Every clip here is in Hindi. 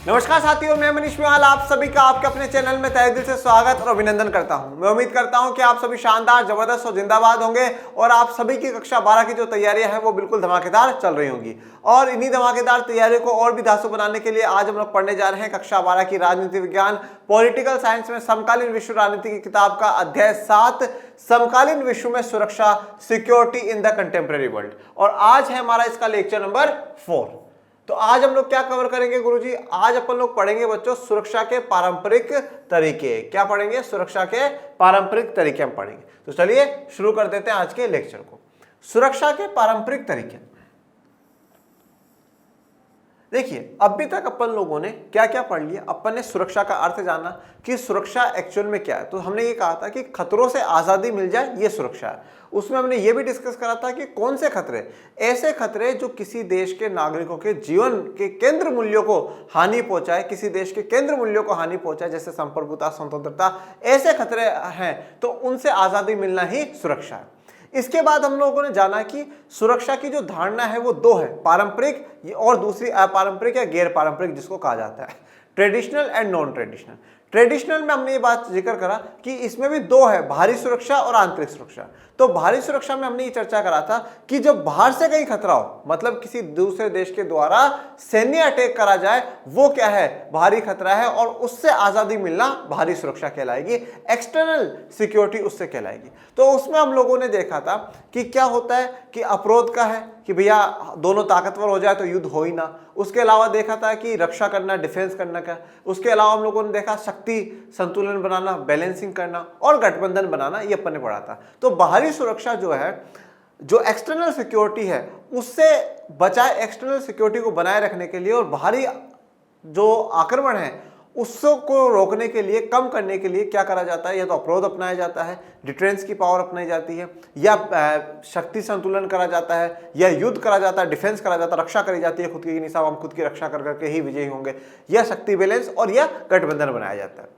नमस्कार साथियों, मैं मनीष मिवाल आप सभी का आपके अपने चैनल में तहे दिल से स्वागत और अभिनंदन करता हूं। मैं उम्मीद करता हूं कि आप सभी शानदार, जबरदस्त और जिंदाबाद होंगे और आप सभी की कक्षा 12 की जो तैयारियां हैं वो बिल्कुल धमाकेदार चल रही होंगी। और इन्हीं धमाकेदार तैयारियों को और भी धांसू बनाने के लिए आज हम लोग पढ़ने जा रहे हैं कक्षा 12 की राजनीति विज्ञान पॉलिटिकल साइंस में समकालीन विश्व राजनीति की किताब का अध्याय 7 समकालीन विश्व में सुरक्षा, security in the contemporary world. और आज है हमारा इसका लेक्चर नंबर 4। तो आज हम लोग क्या कवर करेंगे गुरुजी? आज अपन लोग पढ़ेंगे बच्चों सुरक्षा के पारंपरिक तरीके। क्या पढ़ेंगे? सुरक्षा के पारंपरिक तरीके हम पढ़ेंगे। तो चलिए शुरू कर देते हैं आज के लेक्चर को। सुरक्षा के पारंपरिक तरीके। देखिए, अभी तक अपन लोगों ने क्या क्या पढ़ लिया। अपन ने सुरक्षा का अर्थ जाना कि सुरक्षा एक्चुअल में क्या है। तो हमने ये कहा था कि खतरों से आजादी मिल जाए, ये सुरक्षा है। उसमें हमने ये भी डिस्कस करा था कि कौन से खतरे, ऐसे खतरे जो किसी देश के नागरिकों के जीवन के केंद्र मूल्यों को हानि पहुंचाए, किसी देश के केंद्र मूल्यों को हानि पहुंचाए, जैसे संप्रभुता, स्वतंत्रता, ऐसे खतरे हैं तो उनसे आजादी मिलना ही सुरक्षा है। इसके बाद हम लोगों ने जाना कि सुरक्षा की जो धारणा है वो दो है, पारंपरिक और दूसरी अपारंपरिक या गैर पारंपरिक, जिसको कहा जाता है traditional and non traditional. Traditional में हमने ये बात जिक्र करा कि इसमें भी दो है, बाहरी सुरक्षा और आंतरिक सुरक्षा। तो बाहरी सुरक्षा में हमने ये चर्चा करा था कि जब बाहर से कहीं खतरा हो, मतलब किसी दूसरे देश के द्वारा सैन्य अटैक करा जाए, वो क्या है? बाहरी खतरा है और उससे आजादी मिलना बाहरी सुरक्षा कहलाएगी। एक्सटर्नल सिक्योरिटी उससे कहलाएगी। तो उसमें हम लोगों ने देखा था कि क्या होता है कि अवरोध का है कि भैया दोनों ताकतवर हो जाए तो युद्ध हो ही ना। उसके अलावा देखा था कि रक्षा करना, डिफेंस करना का। उसके अलावा हम लोगों ने देखा शक्ति संतुलन बनाना, बैलेंसिंग करना और गठबंधन बनाना, ये अपन ने पढ़ा था। तो बाहरी सुरक्षा जो है, जो एक्सटर्नल सिक्योरिटी है, उससे बचाए एक्सटर्नल सिक्योरिटी को बनाए रखने के लिए और बाहरी जो आक्रमण है उसको रोकने के लिए, कम करने के लिए क्या करा जाता है? या तो अवरोध अपनाया जाता है, डिफेंस की पावर अपनाई जाती है, या शक्ति संतुलन करा जाता है, या युद्ध करा जाता है, डिफेंस करा जाता है, रक्षा करी जाती है खुद की, नहीं साहब हम खुद की रक्षा कर करके ही विजयी होंगे, या शक्ति बैलेंस और या गठबंधन बनाया जाता है।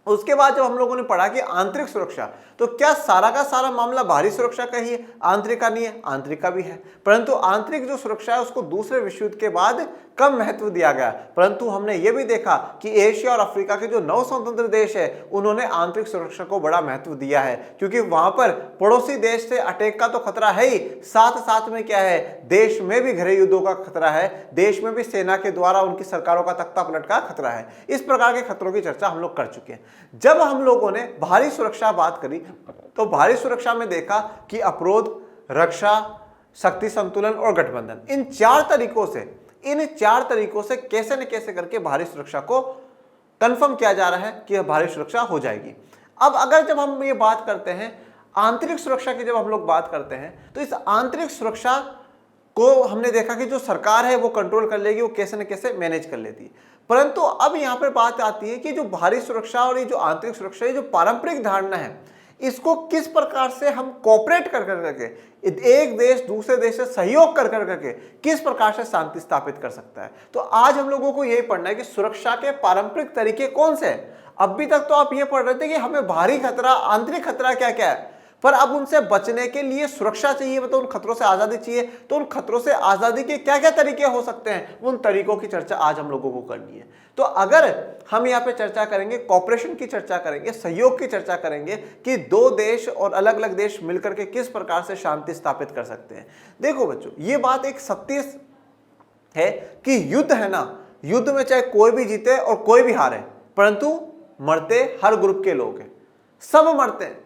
उसके बाद जब हम लोगों ने पढ़ा कि आंतरिक सुरक्षा, तो क्या सारा का सारा मामला बाहरी सुरक्षा का ही है, आंतरिक का नहीं है? आंतरिक का भी है, परंतु आंतरिक जो सुरक्षा है उसको दूसरे विश्व युद्ध के बाद कम महत्व दिया गया। परंतु हमने ये भी देखा कि एशिया और अफ्रीका के जो नव स्वतंत्र देश है उन्होंने आंतरिक सुरक्षा को बड़ा महत्व दिया है, क्योंकि वहां पर पड़ोसी देश से अटैक का तो खतरा है ही, साथ साथ में क्या है? देश में भी घरेलू युद्धों का खतरा है, देश में भी सेना के द्वारा उनकी सरकारों का तख्ता पलट का खतरा है। इस प्रकार के खतरों की चर्चा हम लोग कर चुके हैं। जब हम लोगों ने बाहरी सुरक्षा बात करी तो बाहरी सुरक्षा में देखा कि अवरोध, रक्षा, शक्ति संतुलन और गठबंधन, इन चार तरीकों से कैसे न कैसे करके बाहरी सुरक्षा को कंफर्म किया जा रहा है कि बाहरी सुरक्षा हो जाएगी। अब अगर जब हम ये बात करते हैं आंतरिक सुरक्षा की, जब हम लोग बात करते हैं तो इस आंतरिक सुरक्षा को हमने देखा कि जो सरकार है वो कंट्रोल कर लेगी, वो कैसे न कैसे मैनेज कर लेती है। परंतु अब यहां पर बात आती है कि जो बाहरी सुरक्षा और ये जो आंतरिक सुरक्षा, ये जो पारंपरिक धारणा है, इसको किस प्रकार से हम कोऑपरेट कर करके, एक देश दूसरे देश से सहयोग कर करके किस प्रकार से शांति स्थापित कर सकता है। तो आज हम लोगों को यही पढ़ना है कि सुरक्षा के पारंपरिक तरीके कौन से हैं। अभी तक तो आप ये पढ़ रहे थे कि हमें बाहरी खतरा, आंतरिक खतरा क्या क्या है, पर अब उनसे बचने के लिए सुरक्षा चाहिए, मतलब उन खतरों से आजादी चाहिए। तो उन खतरों से आजादी के क्या क्या तरीके हो सकते हैं, उन तरीकों की चर्चा आज हम लोगों को करनी है। तो अगर हम यहाँ पे चर्चा करेंगे, कोऑपरेशन की चर्चा करेंगे, सहयोग की चर्चा करेंगे कि दो देश और अलग अलग देश मिलकर के किस प्रकार से शांति स्थापित कर सकते हैं। देखो बच्चों, ये बात एक सत्य है कि युद्ध है ना, युद्ध में चाहे कोई भी जीते और कोई भी हारे, परंतु मरते हर ग्रुप के लोग हैं, सब मरते हैं।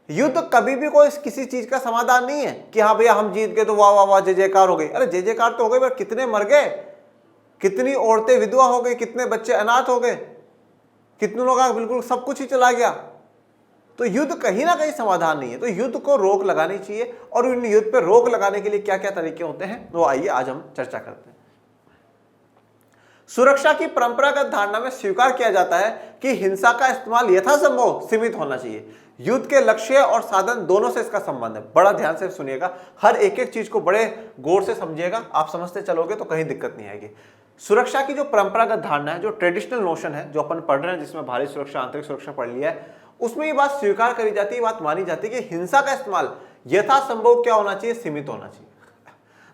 युद्ध कभी भी कोई किसी चीज का समाधान नहीं है कि हाँ भैया हम जीत गए तो वाह वाह वाह जय जयकार हो गई। अरे जय जयकार तो हो गई, पर कितने मर गए, कितनी औरतें विधवा हो गई, कितने बच्चे अनाथ हो गए, कितने लोगों का बिल्कुल सब कुछ ही चला गया। तो युद्ध कहीं ना कहीं समाधान नहीं है। तो युद्ध को रोक लगानी चाहिए, और इन युद्ध पर रोक लगाने के लिए क्या क्या तरीके होते हैं वो आइए आज हम चर्चा करते हैं। सुरक्षा की परंपरागत धारणा में स्वीकार किया जाता है कि हिंसा का इस्तेमाल यथासंभव सीमित होना चाहिए। युद्ध के लक्ष्य और साधन दोनों से इसका संबंध है। बड़ा ध्यान से सुनिएगा, हर एक एक चीज को बड़े गौर से समझिएगा, आप समझते चलोगे तो कहीं दिक्कत नहीं आएगी। सुरक्षा की जो परंपरागत धारणा है, जो ट्रेडिशनल नोशन है, जो अपन पढ़ रहे हैं, जिसमें बाहरी सुरक्षा, आंतरिक सुरक्षा पढ़ लिया है, उसमें ये बात स्वीकार करी जाती है, बात मानी जाती है कि हिंसा का इस्तेमाल यथासंभव क्या होना चाहिए? सीमित होना चाहिए।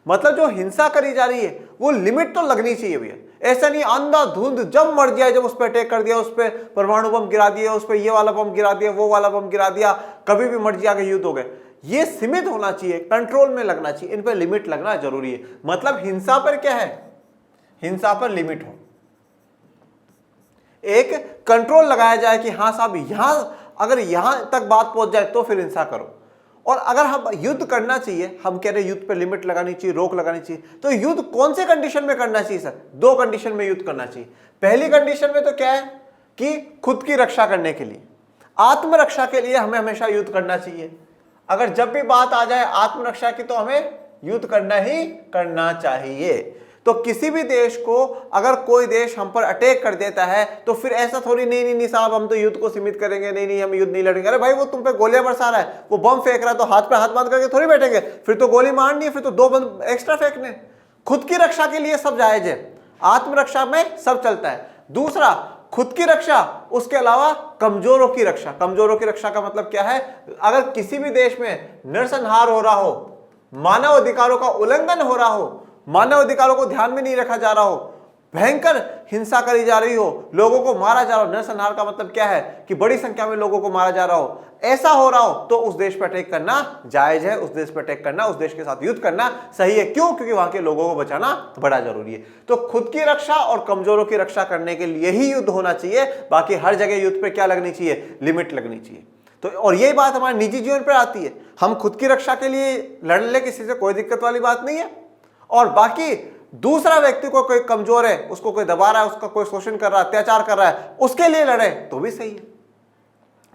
मतलब जो हिंसा करी जा रही है वो लिमिट तो लगनी चाहिए भैया। ऐसा नहीं अंधाधुंध जब मर्जी आए, जब उस पर अटैक कर दिया, उस पर परमाणु बम गिरा दिया, उस पर ये वाला बम गिरा दिया, वो वाला बम गिरा दिया, कभी भी मर्जी आके युद्ध हो गए। ये सीमित होना चाहिए, कंट्रोल में लगना चाहिए, इन पर लिमिट लगना जरूरी है। मतलब हिंसा पर क्या है, हिंसा पर लिमिट हो, एक कंट्रोल लगाया जाए कि हाँ साहब यहां अगर यहां तक बात पहुंच जाए तो फिर हिंसा करो। और अगर हम युद्ध करना चाहिए, हम कह रहे हैं युद्ध पे लिमिट लगानी चाहिए, रोक लगानी चाहिए, तो युद्ध कौन से कंडीशन में करना चाहिए सर? 2 कंडीशन में युद्ध करना चाहिए। पहली कंडीशन में तो क्या है कि खुद की रक्षा करने के लिए, आत्मरक्षा के लिए हमें हमेशा युद्ध करना चाहिए। अगर जब भी बात आ जाए आत्मरक्षा की तो हमें युद्ध करना ही करना चाहिए। तो किसी भी देश को अगर कोई देश हम पर अटैक कर देता है तो फिर ऐसा थोड़ी नहीं साहब हम तो युद्ध को सीमित करेंगे, नहीं हम युद्ध नहीं लड़ेंगे। अरे भाई वो तुम पे गोलियां बरसा रहा है, वो बम फेंक रहा है, तो हाथ पे हाथ बांध करके थोड़ी बैठेंगे, फिर तो गोली मारनी है, फिर तो 2 बम एक्स्ट्रा फेंकने। खुद की रक्षा के लिए सब जायज है, आत्मरक्षा में सब चलता है। दूसरा खुद की रक्षा, उसके अलावा कमजोरों की रक्षा। कमजोरों की रक्षा का मतलब क्या है? अगर किसी भी देश में नरसंहार हो रहा हो, मानव अधिकारों का उल्लंघन हो रहा हो, मानव अधिकारों को ध्यान में नहीं रखा जा रहा हो, भयंकर हिंसा करी जा रही हो, लोगों को मारा जा रहा हो, नरसंहार का मतलब क्या है कि बड़ी संख्या में लोगों को मारा जा रहा हो, ऐसा हो रहा हो, तो उस देश पर अटैक करना जायज है, उस देश पर अटैक करना, उस देश के साथ युद्ध करना सही है। क्यों? क्योंकि वहां के लोगों को बचाना बड़ा जरूरी है। तो खुद की रक्षा और कमजोरों की रक्षा करने के लिए ही युद्ध होना चाहिए, बाकी हर जगह युद्ध पर क्या लगनी चाहिए? लिमिट लगनी चाहिए। तो और यही बात हमारे निजी जीवन पर आती है, हम खुद की रक्षा के लिए लड़ ले, किसी से कोई दिक्कत वाली बात नहीं है, और बाकी दूसरा व्यक्ति को कोई कमजोर है, उसको कोई दबा रहा है, उसका कोई शोषण कर रहा है, अत्याचार कर रहा है, उसके लिए लड़े तो भी सही है।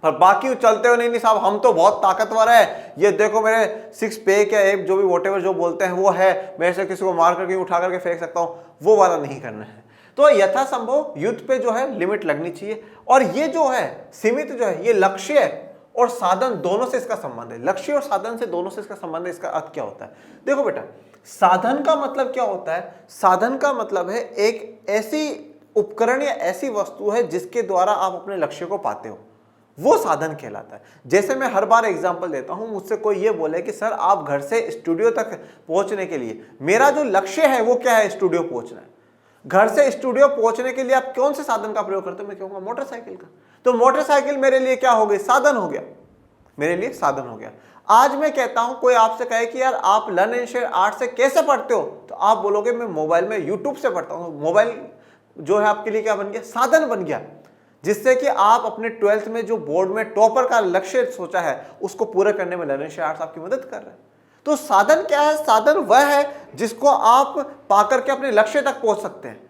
और बाकी चलते हो नहीं साहब हम तो बहुत ताकतवर है, ये देखो मेरे 6 पैक या एब जो भी वोटेवर जो बोलते हैं वो है, मैं से किसी को मार करके उठा करके फेंक सकता हूं, वो वाला नहीं करना है। तो यथासंभव युद्ध पे जो है लिमिट लगनी चाहिए। और ये जो है सीमित जो है, ये लक्ष्य और साधन दोनों से इसका संबंध है। लक्ष्य और साधन से दोनों से इसका संबंध है। इसका अर्थ क्या होता है? देखो बेटा, साधन का मतलब क्या होता है? साधन का मतलब है एक ऐसी उपकरण या ऐसी वस्तु है जिसके द्वारा आप अपने लक्ष्य को पाते हो, वो साधन कहलाता है। जैसे मैं हर बार एग्जांपल देता हूं, मुझसे कोई ये बोले कि सर आप घर से स्टूडियो तक पहुंचने के लिए, मेरा जो लक्ष्य है वो क्या है? स्टूडियो पहुंचना है। घर से स्टूडियो पहुंचने के लिए आप कौन से साधन का प्रयोग करते हो? मैं कहूंगा मोटरसाइकिल का। तो मोटरसाइकिल मेरे लिए क्या हो गई? साधन हो गया, मेरे लिए साधन हो गया। आज मैं कहता हूं, कोई आपसे कहे कि यार आप लर्न एंड शेयर आर्ट से कैसे पढ़ते हो, तो आप बोलोगे मैं मोबाइल में यूट्यूब से पढ़ता हूं। मोबाइल जो है आपके लिए क्या बन गया? साधन बन गया, जिससे कि आप अपने 12th में जो बोर्ड में टॉपर का लक्ष्य सोचा है उसको पूरा करने में लर्न एंड शेयर आर्ट्स आपकी मदद कर रहा है। तो साधन क्या है? साधन वह है जिसको आप पाकर के अपने लक्ष्य तक पहुंच सकते हैं।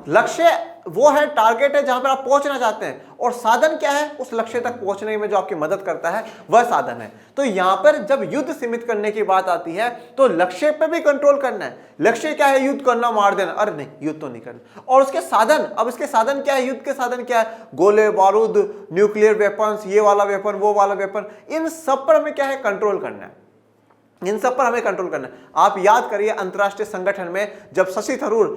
लक्ष्य वो है, टारगेट है जहां पर आप पहुंचना चाहते हैं, और साधन क्या है? उस लक्ष्य तक पहुंचने में जो आपकी मदद करता है वह साधन है। तो यहां पर जब युद्ध सीमित करने की बात आती है तो लक्ष्य पे भी कंट्रोल करना है। लक्ष्य क्या है? युद्ध करना, मार देना, अरे नहीं युद्ध तो नहीं करना। और उसके साधन, अब इसके साधन क्या है? युद्ध के साधन क्या है? गोले बारूद, न्यूक्लियर वेपन्स, ये वाला वेपन, वो वाला वेपन, इन सब पर हमें क्या है? कंट्रोल करना है। इन सब पर हमें कंट्रोल करना है। आप याद करिए अंतर्राष्ट्रीय संगठन में जब शशि थरूर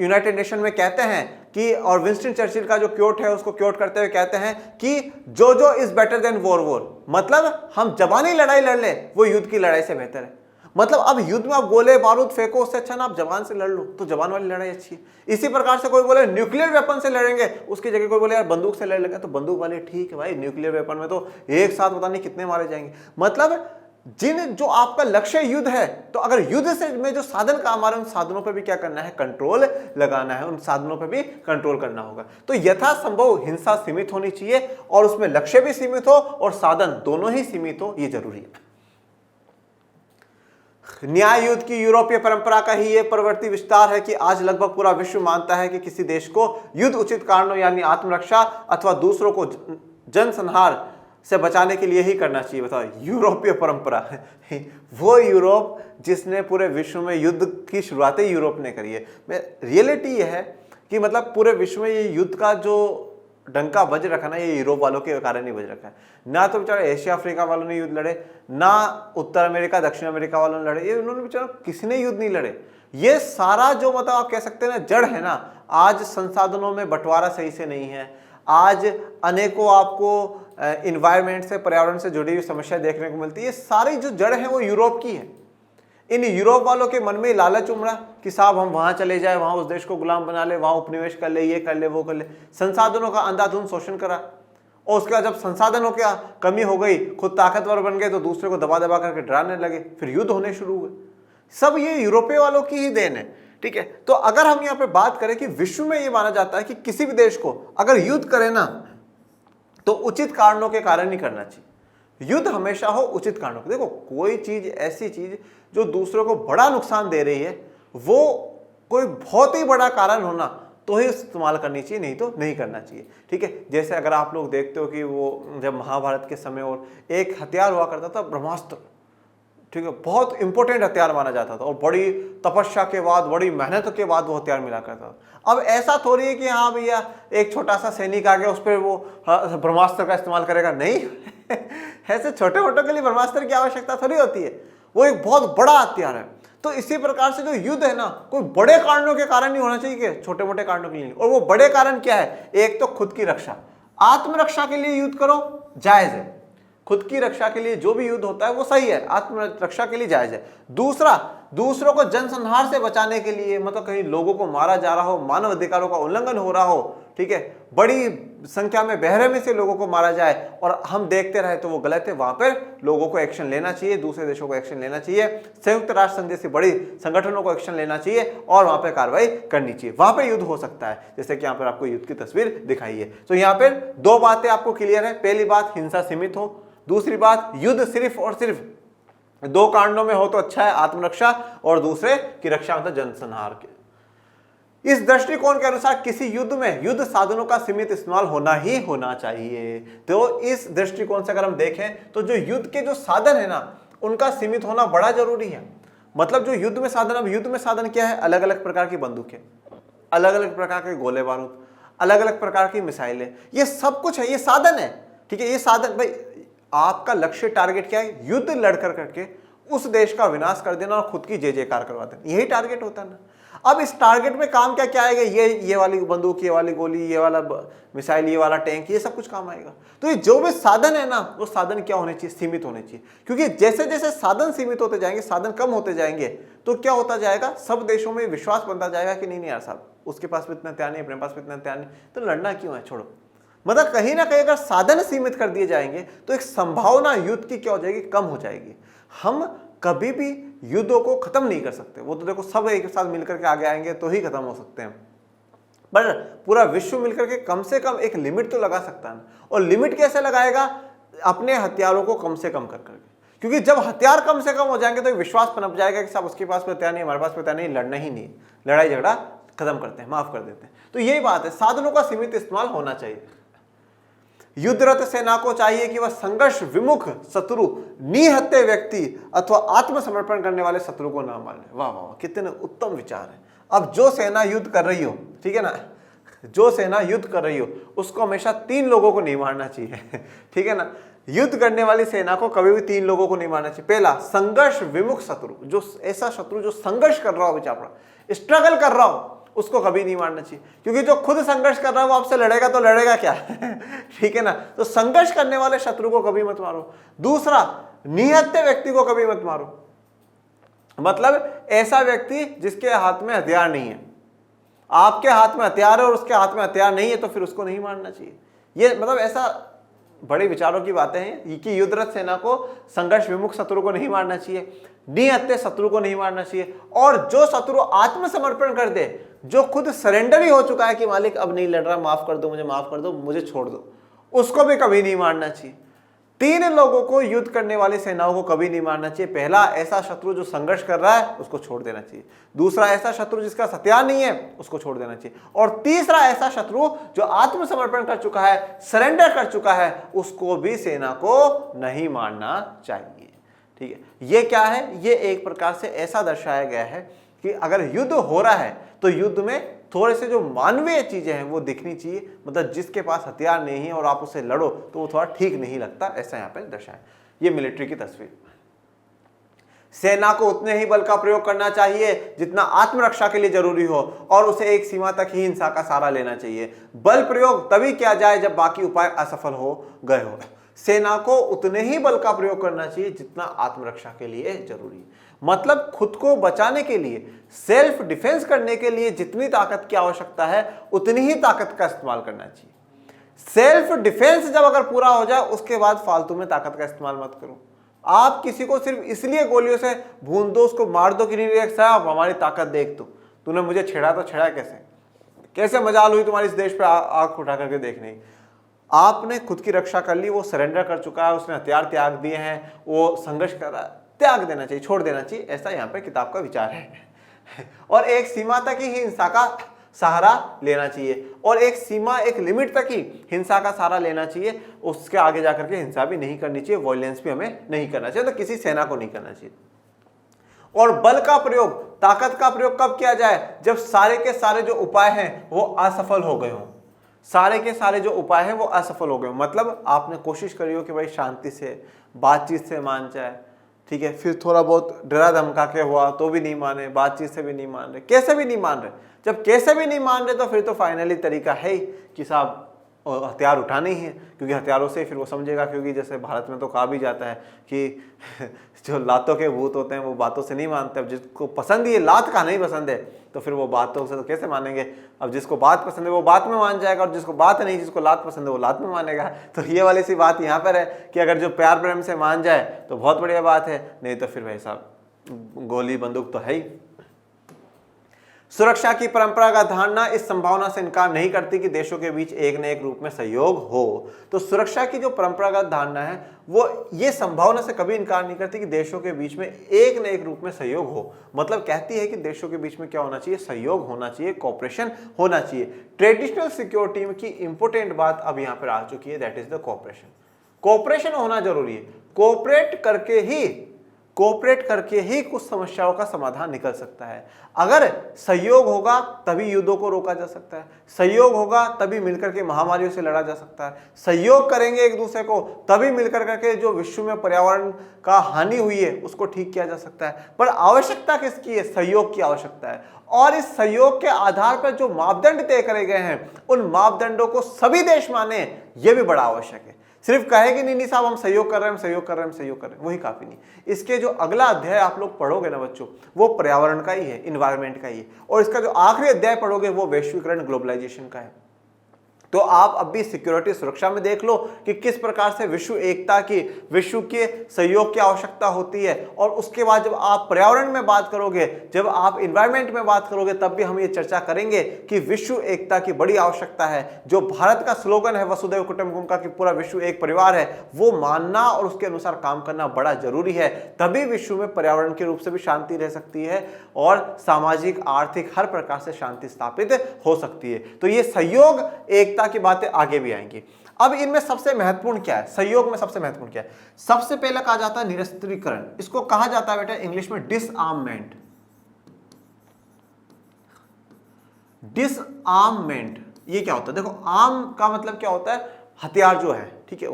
यूनाइटेड नेशन में कहते हैं कि, और विंस्टन चर्चिल का जो क्योट है उसको क्योट करते हुए कहते हैं कि जो इज बेटर देन वॉर, मतलब हम जबानी लड़ाई लड़ ले वो युद्ध की लड़ाई से बेहतर है। मतलब अब युद्ध में आप गोले बारूद फेंको, उससे अच्छा ना आप जबान से लड़ लो, तो जबान वाली लड़ाई अच्छी है। इसी प्रकार से कोई बोले न्यूक्लियर वेपन से लड़ेंगे, उसकी जगह कोई बोले यार बंदूक से लड़ लेंगे, तो बंदूक वाले ठीक है भाई, न्यूक्लियर वेपन में तो एक साथ पता नहीं कितने मारे जाएंगे। मतलब जो आपका लक्ष्य युद्ध है, तो अगर युद्ध से में जो साधन काम आ रहे हैं उन साधनों पर भी क्या करना है? कंट्रोल लगाना है, उन साधनों पर भी कंट्रोल करना होगा। तो यथासंभव हिंसा सीमित होनी चाहिए और उसमें लक्ष्य भी सीमित हो और साधन दोनों ही सीमित हो, ये जरूरी है। न्याय युद्ध की यूरोपीय परंपरा का ही यह प्रवृत्ति विस्तार है कि आज लगभग पूरा विश्व मानता है कि किसी देश को युद्ध उचित कारणों यानी आत्मरक्षा अथवा दूसरों को जनसंहार से बचाने के लिए ही करना चाहिए। बताओ, यूरोपीय परंपरा वो यूरोप जिसने पूरे विश्व में युद्ध की शुरुआत ही यूरोप ने करी है। रियलिटी ये है कि मतलब पूरे विश्व में ये युद्ध का जो डंका बज रखा ना, ये यूरोप वालों के कारण नहीं बज रखा है। ना तो बेचारा एशिया अफ्रीका वालों ने युद्ध लड़े, ना उत्तर अमेरिका दक्षिण अमेरिका वालों ने लड़े, ये उन्होंने बेचारा किसी ने युद्ध नहीं लड़े। ये सारा जो मतलब आप कह सकते हैं ना जड़ है ना, आज संसाधनों में बंटवारा सही से नहीं है, आज अनेकों आपको इन्वायरमेंट से, पर्यावरण से जुड़ी हुई समस्या देखने को मिलती है। ये सारी जो जड़ है वो यूरोप की है। इन यूरोप वालों के मन में लालच उमड़ा कि साहब हम वहां चले जाए, वहां उस देश को गुलाम बना ले, वहां उपनिवेश कर ले, ये कर ले, वो कर ले, संसाधनों का अंधाधुंध शोषण करा। और उसके बाद जब संसाधनों की कमी हो गई, खुद ताकतवर बन गए, तो दूसरे को दबा दबा करके डराने लगे, फिर युद्ध होने शुरू हुए। सब ये यूरोपीय वालों की ही देन है, ठीक है। तो अगर हम यहाँ पे बात करें कि विश्व में ये माना जाता है कि किसी भी देश को अगर युद्ध करे ना तो उचित कारणों के कारण नहीं करना चाहिए। युद्ध हमेशा हो उचित कारणों के। देखो, कोई चीज ऐसी चीज जो दूसरों को बड़ा नुकसान दे रही है, वो कोई बहुत ही बड़ा कारण होना तो ही इस्तेमाल करनी चाहिए, नहीं तो नहीं करना चाहिए, ठीक है। जैसे अगर आप लोग देखते हो कि वो जब महाभारत के समय और एक हथियार हुआ करता था ब्रह्मास्त्र, ठीक है, बहुत इंपॉर्टेंट हथियार माना जाता था और बड़ी तपस्या के बाद, बड़ी मेहनत के बाद वो हथियार मिला करता था। अब ऐसा थोड़ी है कि हाँ भैया एक छोटा सा सैनिक आ गया उस पर वो ब्रह्मास्त्र का इस्तेमाल करेगा, नहीं ऐसे छोटे मोटों के लिए ब्रह्मास्त्र की आवश्यकता थोड़ी होती है, वो एक बहुत बड़ा हथियार है। तो इसी प्रकार से जो युद्ध है ना, कोई बड़े कारणों के कारण नहीं होना चाहिए कि छोटे मोटे कारणों के लिए। और वो बड़े कारण क्या है? एक तो खुद की रक्षा, आत्मरक्षा के लिए युद्ध करो, जायज है। खुद की रक्षा के लिए जो भी युद्ध होता है वो सही है, आत्मरक्षा के लिए जायज है। दूसरा, दूसरों को जनसंहार से बचाने के लिए, मतलब कहीं लोगों को मारा जा रहा हो, मानव अधिकारों का उल्लंघन हो रहा हो, ठीक है, बड़ी संख्या में बेरहमी से लोगों को मारा जाए और हम देखते रहे तो वो गलत है। वहां पर लोगों को एक्शन लेना चाहिए, दूसरे देशों को एक्शन लेना चाहिए, संयुक्त राष्ट्र संघ जैसी बड़ी संगठनों को एक्शन लेना चाहिए और वहां पर कार्रवाई करनी चाहिए। वहां पर युद्ध हो सकता है, जैसे कि यहाँ पर आपको युद्ध की तस्वीर दिखाई है। तो यहाँ पर दो बातें आपको क्लियर है। पहली बात, हिंसा सीमित हो। दूसरी बात, युद्ध सिर्फ और सिर्फ दो कारणों में हो तो अच्छा है, आत्मरक्षा और दूसरे की रक्षा, मतलब जनसंहार के। इस दृष्टिकोण के अनुसार किसी युद्ध में युद्ध साधनों का सीमित इस्तेमाल होना ही होना चाहिए। तो इस दृष्टिकोण से अगर हम देखें तो जो युद्ध के जो साधन है ना, उनका सीमित होना बड़ा जरूरी है। मतलब जो युद्ध में साधन, अब युद्ध में साधन क्या है? अलग अलग प्रकार की बंदूकें, अलग अलग प्रकार के गोले बारूद, अलग अलग प्रकार की मिसाइलें, ये सब कुछ है, ये साधन है, ठीक है। ये साधन, भाई आपका लक्ष्य टारगेट क्या है? युद्ध लड़कर करके उस देश का विनाश कर देना और खुद की जय जयकार करवा देना, यही टारगेट होता है ना। अब इस टारगेट में काम क्या क्या आएगा? ये वाली बंदूक, ये वाली गोली, ये वाला मिसाइल, ये वाला टैंक, ये सब कुछ काम आएगा। तो ये जो भी साधन है ना, वो साधन क्या होने चाहिए? सीमित होने चाहिए। क्योंकि जैसे जैसे साधन सीमित होते जाएंगे, साधन कम होते जाएंगे, तो क्या होता जाएगा? सब देशों में विश्वास बनता जाएगा कि नहीं नहीं यार साहब, उसके पास भी इतना हथियार नहीं, अपने पास भी इतना हथियार नहीं, तो लड़ना क्यों है, छोड़ो। मतलब कहीं ना कहीं अगर साधन सीमित कर दिए जाएंगे तो एक संभावना युद्ध की क्या हो जाएगी? कम हो जाएगी। हम कभी भी युद्धों को खत्म नहीं कर सकते, वो तो देखो सब एक साथ मिलकर के आगे आएंगे तो ही खत्म हो सकते हैं, पर पूरा विश्व मिलकर के कम से कम एक लिमिट तो लगा सकता है। और लिमिट कैसे लगाएगा? अपने हथियारों को कम से कम कर करके। क्योंकि जब हथियार कम से कम हो जाएंगे तो एक विश्वास पनप जाएगा कि साहब उसके पास हथियार नहीं, हमारे पास हथियार नहीं, लड़ना ही नहीं, लड़ाई झगड़ा खत्म करते हैं, माफ कर देते हैं। तो यही बात है, साधनों का सीमित इस्तेमाल होना चाहिए। युद्धरत सेना को चाहिए कि वह संघर्ष विमुख शत्रु, निहत्थे व्यक्ति अथवा आत्मसमर्पण करने वाले शत्रु को ना मारे। वाह वाह, कितने उत्तम विचार है। अब जो सेना युद्ध कर रही हो, ठीक है ना, जो सेना युद्ध कर रही हो उसको हमेशा 3 लोगों को नहीं मारना चाहिए, ठीक है ना। युद्ध करने वाली सेना को कभी भी 3 लोगों को नहीं मारना चाहिए। पहला, संघर्ष विमुख शत्रु, जो ऐसा शत्रु जो संघर्ष कर रहा हो, बेचारा स्ट्रगल कर रहा हो, उसको कभी नहीं मारना चाहिए। क्योंकि जो खुद संघर्ष कर रहा है वो आपसे लड़ेगा तो लड़ेगा क्या ठीक है ना। तो संघर्ष करने वाले शत्रु को कभी मत मारो। दूसरा, निहत्थे व्यक्ति को कभी मत मारो, मतलब ऐसा व्यक्ति जिसके हाथ में हथियार नहीं है। आपके हाथ में हथियार है और उसके हाथ में हथियार नहीं है तो फिर उसको नहीं मारना चाहिए। ये मतलब ऐसा बड़े विचारों की बातें हैं कि युद्धरत सेना को संघर्ष विमुख शत्रु को नहीं मारना चाहिए, निहत्थे शत्रु को नहीं मारना चाहिए, और जो शत्रु आत्मसमर्पण कर दे, जो खुद सरेंडर ही हो चुका है कि मालिक अब नहीं लड़ रहा, माफ कर दो मुझे, माफ कर दो मुझे, छोड़ दो, उसको भी कभी नहीं मारना चाहिए। 3 लोगों को युद्ध करने वाली सेनाओं को कभी नहीं मारना चाहिए। पहला, ऐसा शत्रु जो संघर्ष कर रहा है उसको छोड़ देना चाहिए। दूसरा, ऐसा शत्रु जिसका हथियार नहीं है उसको छोड़ देना चाहिए। और तीसरा, ऐसा शत्रु जो आत्मसमर्पण कर चुका है, सरेंडर कर चुका है, उसको भी सेना को नहीं मारना चाहिए, ठीक है। ये क्या है? ये एक प्रकार से ऐसा दर्शाया गया है कि अगर युद्ध हो रहा है तो युद्ध में थोड़े से जो मानवीय चीजें हैं वो दिखनी चाहिए। मतलब जिसके पास हथियार नहीं है और आप उससे लड़ो तो वो थोड़ा ठीक नहीं लगता, ऐसा यहाँ पे दर्शाया। ये मिलिट्री की तस्वीर। सेना को उतने ही बल का प्रयोग करना चाहिए जितना आत्मरक्षा के लिए जरूरी हो, और उसे एक सीमा तक ही हिंसा का सहारा लेना चाहिए। बल प्रयोग तभी किया जाए जब बाकी उपाय असफल हो गए हो। सेना को उतने ही बल का प्रयोग करना चाहिए जितना आत्मरक्षा के लिए जरूरी है। मतलब खुद को बचाने के लिए, सेल्फ डिफेंस करने के लिए जितनी ताकत की आवश्यकता है उतनी ही ताकत का इस्तेमाल करना चाहिए। सेल्फ डिफेंस जब अगर पूरा हो जाए उसके बाद फालतू में ताकत का इस्तेमाल मत करो। आप किसी को सिर्फ इसलिए गोलियों से भून दो, उसको मार दो कि नहीं साहब हमारी ताकत देख, तो तूने मुझे छेड़ा तो छेड़ा कैसे मजाल हुई तुम्हारी इस देश पे आंख उठा करके देखने। आपने खुद की रक्षा कर ली, वो सरेंडर कर चुका है, उसने हथियार त्याग दिए हैं, वो संघर्ष कर रहा है, त्याग देना चाहिए, छोड़ देना चाहिए, ऐसा यहाँ पे किताब का विचार है। और एक सीमा तक ही हिंसा का सहारा लेना चाहिए, और एक सीमा, एक लिमिट तक ही हिंसा का सहारा लेना चाहिए, उसके आगे जाकर के हिंसा भी नहीं करनी चाहिए, वायलेंस भी हमें नहीं करना चाहिए, तो किसी सेना को नहीं करना चाहिए। और बल का प्रयोग, ताकत का प्रयोग कब किया जाए? जब सारे के सारे जो उपाय हैं वो असफल हो गए हों। सारे के सारे जो उपाय हैं वो असफल हो गए हों, मतलब आपने कोशिश करी हो कि भाई शांति से, बातचीत से मान जाए, ठीक है, फिर थोड़ा बहुत डरा धमका के हुआ तो भी नहीं माने, बातचीत से भी नहीं मान रहे, कैसे भी नहीं मान रहे। जब कैसे भी नहीं मान रहे तो फिर तो फाइनली तरीका है कि साहब हथियार उठाने ही है, क्योंकि हथियारों से फिर वो समझेगा, क्योंकि जैसे भारत में तो कहा भी जाता है कि जो लातों के भूत होते हैं वो बातों से नहीं मानते। अब जिसको पसंद ही है, लात का नहीं पसंद है, तो फिर वो बातों से तो कैसे मानेंगे। अब जिसको बात पसंद है वो बात में मान जाएगा, और जिसको बात नहीं, जिसको लात पसंद है वो लात में मानेगा। तो ये वाली सी बात यहाँ पर है कि अगर जो प्यार प्रेम से मान जाए तो बहुत बढ़िया बात है, नहीं तो फिर भाई साहब गोली बंदूक तो है ही। सुरक्षा की परंपरागत धारणा इस संभावना से इनकार नहीं करती कि देशों के बीच एक न एक रूप में सहयोग हो। तो सुरक्षा की जो परंपरागत धारणा है वो ये संभावना से कभी इनकार नहीं करती कि देशों के बीच में एक न एक रूप में सहयोग हो। मतलब कहती है कि देशों के बीच में क्या होना चाहिए? सहयोग होना चाहिए, कोऑपरेशन होना चाहिए। ट्रेडिशनल सिक्योरिटी की इंपोर्टेंट बात अब यहाँ पर आ चुकी है, that is the cooperation. Cooperation होना जरूरी है। कोऑपरेट करके ही कुछ समस्याओं का समाधान निकल सकता है। अगर सहयोग होगा तभी युद्धों को रोका जा सकता है, सहयोग होगा तभी मिलकर के महामारियों से लड़ा जा सकता है, सहयोग करेंगे एक दूसरे को तभी मिलकर करके जो विश्व में पर्यावरण का हानि हुई है उसको ठीक किया जा सकता है। पर आवश्यकता किसकी है? सहयोग की आवश्यकता है। और इस सहयोग के आधार पर जो मापदंड तय करे गए हैं उन मापदंडों को सभी देश माने, यह भी बड़ा आवश्यक है। सिर्फ कहे कि नहीं साहब हम सहयोग कर रहे हैं, हम सहयोग कर रहे हैं, वही काफी नहीं। इसके जो अगला अध्याय आप लोग पढ़ोगे ना बच्चों, वो पर्यावरण का ही है, इन्वायरमेंट का ही है, और इसका जो आखिरी अध्याय पढ़ोगे वो वैश्वीकरण, ग्लोबलाइजेशन का है। तो आप अब भी सिक्योरिटी, सुरक्षा में देख लो कि किस प्रकार से विश्व एकता की, विश्व के सहयोग की आवश्यकता होती है। और उसके बाद जब आप पर्यावरण में बात करोगे, जब आप इन्वायरमेंट में बात करोगे, तब भी हम ये चर्चा करेंगे कि विश्व एकता की बड़ी आवश्यकता है। जो भारत का स्लोगन है वसुधैव कुटुंबकम का, कि पूरा विश्व एक परिवार है, वो मानना और उसके अनुसार काम करना बड़ा जरूरी है। तभी विश्व में पर्यावरण के रूप से भी शांति रह सकती है और सामाजिक, आर्थिक, हर प्रकार से शांति स्थापित हो सकती है। तो ये सहयोग, एकता की बातें आगे भी आएंगी। अब इनमें सबसे महत्वपूर्ण क्या है? सहयोग में सबसे महत्वपूर्ण क्या है? सबसे पहले कहा जाता है निरस्त्रीकरण। इसको कहा जाता है बेटा इंग्लिश में डिसआर्ममेंट। डिसआर्ममेंट ये क्या होता है? देखो, आर्म का मतलब क्या होता है? हथियार जो है, ठीक है।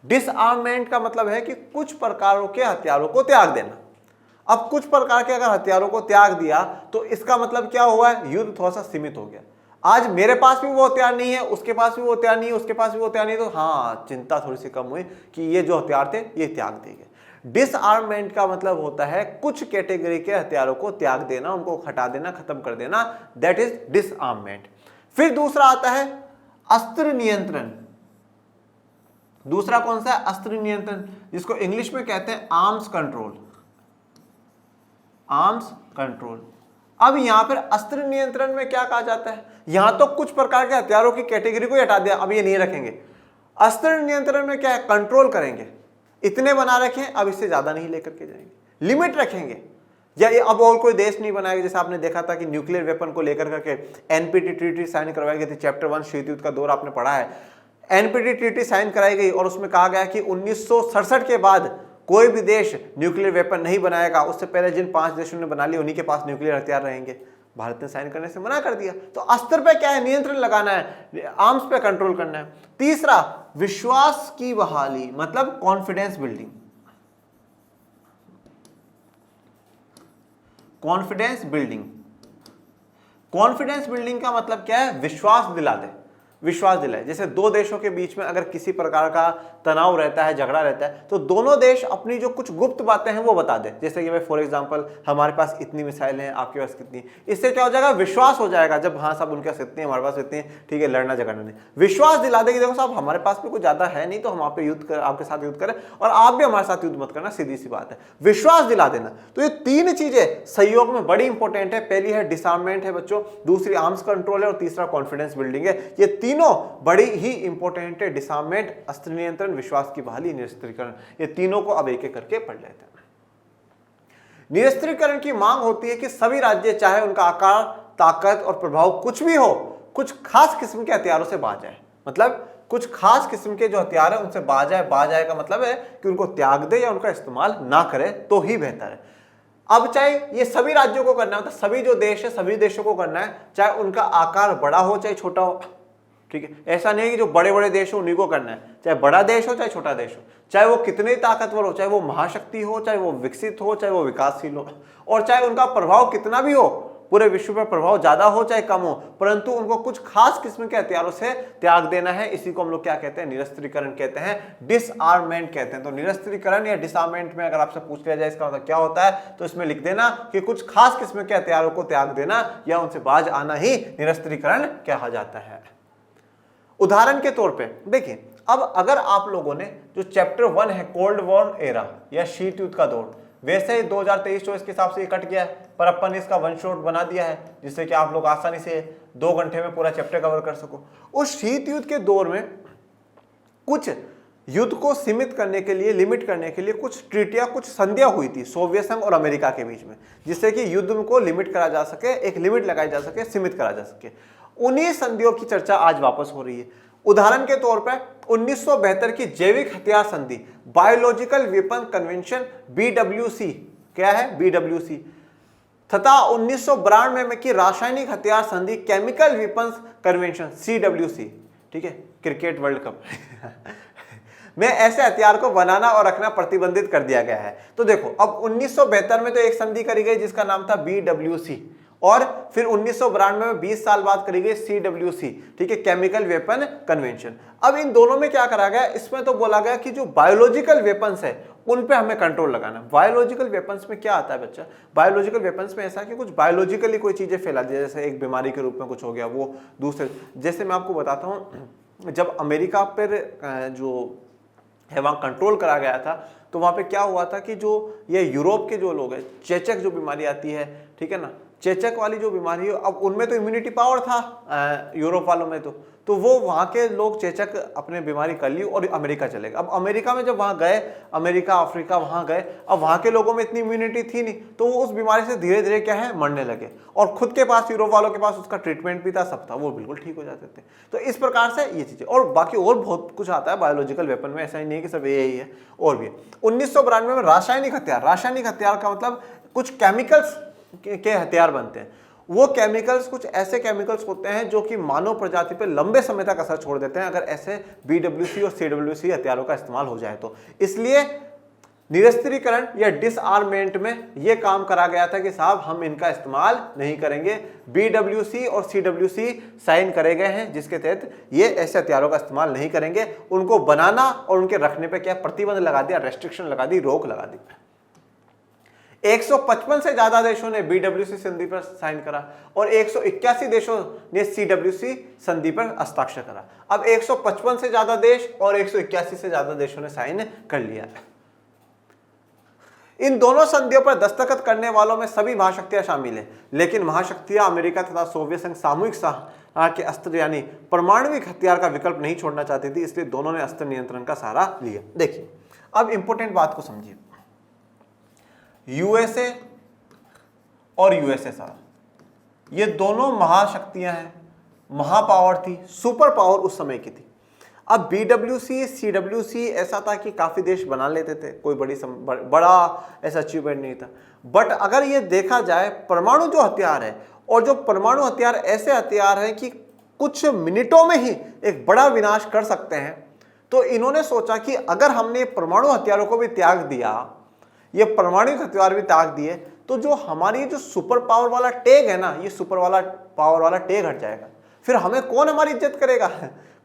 डिसआर्ममेंट का मतलब है कि कुछ प्रकारों के हथियारों को त्याग देना। अब कुछ प्रकार के अगर हथियारों को त्याग दिया तो इसका मतलब क्या हुआ है? युद्ध थोड़ा सा सीमित हो गया। आज मेरे पास भी वो हथियार नहीं है, उसके पास भी वो हथियार नहीं है, उसके पास भी वो हथियार नहीं है, तो हाँ, चिंता थोड़ी सी कम हुई कि ये जो हथियार थे ये त्याग दिए गए। डिसआर्ममेंट का मतलब होता है कुछ कैटेगरी के हथियारों को त्याग देना, उनको हटा देना, खत्म कर देना, दैट इज डिसआर्ममेंट। फिर दूसरा आता है अस्त्र नियंत्रण। दूसरा कौन सा है? अस्त्र नियंत्रण, जिसको इंग्लिश में कहते हैं आर्म्स कंट्रोल। Arms control. अब यहां पर अस्त्र नियंत्रण में क्या कहा जाता है? यहां तो कुछ प्रकार के हथियारों की कैटेगरी को हटा दिया, अब ये नहीं रखेंगे। अस्त्र नियंत्रण में क्या है? कंट्रोल करेंगे, इतने बना रखें, अब इससे ज्यादा नहीं लेकर के जाएंगे, लिमिट रखेंगे। या अब और कोई देश नहीं बनाएगा। जैसे आपने देखा था कि न्यूक्लियर वेपन को लेकर करके एनपीटी ट्रीटी साइन करवाई गई थी। चैप्टर 1 शीत युद्ध का दौर आपने पढ़ा है। एनपीटी ट्रीटी साइन कराई गई और उसमें कहा गया कि 1967 के बाद कोई भी देश न्यूक्लियर वेपन नहीं बनाएगा। उससे पहले जिन 5 देशों ने बना लिया उन्हीं के पास न्यूक्लियर हथियार रहेंगे। भारत ने साइन करने से मना कर दिया। तो अस्त्र पे क्या है? नियंत्रण लगाना है, आर्म्स पे कंट्रोल करना है। तीसरा, विश्वास की बहाली, मतलब confidence building. Confidence building, confidence building का मतलब क्या है? विश्वास दिला दे। विश्वास दिलाए। जैसे दो देशों के बीच में अगर किसी प्रकार का तनाव रहता है, झगड़ा रहता है, तो दोनों देश अपनी जो कुछ गुप्त बातें हैं वो बता दे। जैसे कि भाई फॉर एग्जांपल हमारे पास इतनी मिसाइलें हैं, आपके पास कितनी। इससे क्या हो जाएगा, विश्वास हो जाएगा। जब हाँ साहब उनके पास इतनी, हमारे पास इतनी, ठीक है, लड़ना झगड़ना नहीं। विश्वास दिला दे कि देखो साहब हमारे पास भी कुछ ज्यादा है नहीं, तो हम आप पे युद्ध कर, आपके साथ युद्ध करें और आप भी हमारे साथ युद्ध मत करना, सीधी सी बात है। विश्वास दिला देना। तो ये तीन चीजें सहयोग में बड़ी इंपॉर्टेंट है। पहली है डिसआर्ममेंट है बच्चों, दूसरी आर्म्स कंट्रोल है और तीसरा कॉन्फिडेंस बिल्डिंग है। ये तीनों बड़ी ही इंपॉर्टेंट है। डिसआर्ममेंट, अस्त्र नियंत्रण, विश्वास की बहाली, निरस्त्रीकरण। ये तीनों को अब एक एक करके पढ़ लेते हैं। निरस्त्रीकरण की मांग होती है कि सभी राज्य, चाहे उनका आकार, ताकत और प्रभाव कुछ भी हो, कुछ खास किस्म के हथियारों से बाज जाए। मतलब कुछ खास किस्म के जो हथियार है उनसे बाज जाए। बाज जाए का मतलब है कि उनको त्याग दे या उनका इस्तेमाल ना करे तो ही बेहतर है। अब चाहे ये सभी राज्यों को करना है, मतलब सभी जो देश है सभी देशों को करना है, चाहे उनका आकार बड़ा हो चाहे छोटा हो, ठीक है। ऐसा नहीं है कि जो बड़े बड़े देश हो उन्हीं को करना है, चाहे बड़ा देश हो चाहे छोटा देश हो, चाहे वो कितने ताकतवर हो, चाहे वो महाशक्ति हो, चाहे वो विकसित हो, चाहे वो विकासशील हो, और चाहे उनका प्रभाव कितना भी हो, पूरे विश्व पर प्रभाव ज्यादा हो चाहे कम हो, परंतु उनको कुछ खास किस्म के हथियारों से त्याग देना है। इसी को हम लोग क्या कहते हैं, निरस्त्रीकरण कहते हैं, डिसआर्ममेंट कहते हैं। तो निरस्त्रीकरण या डिसआर्ममेंट में अगर आपसे पूछ लिया जाए इसका मतलब क्या होता है, तो इसमें लिख देना कि कुछ खास किस्म के हथियारों को त्याग देना या उनसे बाज आना ही निरस्त्रीकरण कहा जाता है। उदाहरण के तौर पे देखिए, अब अगर आप लोगों ने जो चैप्टर 1 है कोल्ड वॉर एरा या शीत युद्ध का दौर, वैसे ही 2023-24 के हिसाब से ये कट गया है, पर अपन ने इसका वन शॉट बना दिया है जिससे कि आप लोग आसानी से 2 घंटे में पूरा चैप्टर कवर कर सको। उस शीत युद्ध के दौर में कुछ युद्ध को सीमित करने के लिए, लिमिट करने के लिए कुछ ट्रीटियां, कुछ संधियां हुई थी सोवियत संघ और अमेरिका के बीच में, जिससे कि युद्ध को लिमिट करा जा सके, एक लिमिट लगाई जा सके, सीमित करा जा सके। उन्हीं संधियों की चर्चा आज वापस हो रही है। उदाहरण के तौर पर 1972 की जैविक हथियार संधि, बायोलॉजिकल वेपन कन्वेंशन, BWC, क्या है BWC, तथा 1992 में की रासायनिक हथियार संधि, केमिकल वेपन्स कन्वेंशन, CWC, ठीक है, क्रिकेट वर्ल्ड कप में ऐसे हथियार को बनाना और रखना प्रतिबंधित कर दिया गया है। तो देखो, अब 1972 में तो एक संधि करी गई जिसका नाम था BWC, और फिर 1992 में 20 साल बाद करी गई CWC, ठीक है, केमिकल वेपन कन्वेंशन। अब इन दोनों में क्या करा गया, इसमें तो बोला गया कि जो बायोलॉजिकल वेपन्स है उन पे हमें कंट्रोल लगाना। बायोलॉजिकल वेपन्स में क्या आता है बच्चा, बायोलॉजिकल वेपन्स में ऐसा कि कुछ बायोलॉजिकली कोई चीजें फैला दी, जैसे एक बीमारी के रूप में कुछ हो गया, वो दूसरे, जैसे मैं आपको बताता हूँ, जब अमेरिका पर जो है वहाँ कंट्रोल करा गया था, तो वहाँ पे क्या हुआ था कि जो ये यूरोप के जो लोग हैं, चेचक जो बीमारी आती है, ठीक है ना, चेचक वाली जो बीमारी है, अब उनमें तो इम्यूनिटी पावर था यूरोप वालों में, तो वो वहाँ के लोग चेचक अपने बीमारी कर ली और अमेरिका चले गए। अब अमेरिका में जब वहाँ गए, अमेरिका अफ्रीका वहाँ गए, अब वहाँ के लोगों में इतनी इम्यूनिटी थी नहीं, तो वो उस बीमारी से धीरे धीरे क्या है, मरने लगे, और खुद के पास, यूरोप वालों के पास उसका ट्रीटमेंट भी था, सब था, वो बिल्कुल ठीक हो जाते थे। तो इस प्रकार से ये चीजें, और बाकी और बहुत कुछ आता है बायोलॉजिकल वेपन में, ऐसा ही नहीं है कि सब यही है, और भी है। 1992 में रासायनिक हथियार, रासायनिक हथियार का मतलब कुछ केमिकल्स के हथियार बनते हैं। वो केमिकल्स कुछ ऐसे केमिकल्स होते हैं जो कि मानव प्रजाति पर लंबे समय तक असर छोड़ देते हैं अगर ऐसे BWC और CWC हथियारों का इस्तेमाल हो जाए तो। इसलिए निरस्त्रीकरण या डिसआर्ममेंट में यह काम करा गया था कि साहब हम इनका इस्तेमाल नहीं करेंगे। BWC और CWC साइन करे गए हैं जिसके तहत ये ऐसे हथियारों का इस्तेमाल नहीं करेंगे। उनको बनाना और उनके रखने पे क्या प्रतिबंध लगा दिया, रेस्ट्रिक्शन लगा दी, रोक लगा दी। 155 से ज्यादा देशों ने BWC संधि पर साइन करा और 181 देशों ने CWC संधि पर हस्ताक्षर करा। अब 155 से ज्यादा देश और 181 से ज्यादा देशों ने साइन कर लिया। इन दोनों संधियों पर दस्तखत करने वालों में सभी महाशक्तियां शामिल हैं, लेकिन महाशक्तियां अमेरिका तथा सोवियत संघ सामूहिक सहारा के अस्त्र यानी परमाणविक हथियार का विकल्प नहीं छोड़ना चाहती थी, इसलिए दोनों ने अस्त्र नियंत्रण का सहारा लिया। देखिए, अब इंपॉर्टेंट बात को समझिए। USA और USSR ये दोनों महाशक्तियां हैं, महापावर थी, सुपर पावर उस समय की थी। अब BWC CWC ऐसा था कि काफी देश बना लेते थे, कोई बड़ा ऐसा अचीवमेंट नहीं था। बट अगर ये देखा जाए परमाणु जो हथियार है, और जो परमाणु हथियार ऐसे हथियार हैं कि कुछ मिनटों में ही एक बड़ा विनाश कर सकते हैं, तो इन्होंने सोचा कि अगर हमने परमाणु हथियारों को भी त्याग दिया, ये परमाणु हथियार भी त्याग दिए, तो जो हमारी जो सुपर पावर वाला टैग है ना, ये सुपर वाला पावर वाला टैग हट जाएगा। फिर हमें कौन हमारी इज्जत करेगा?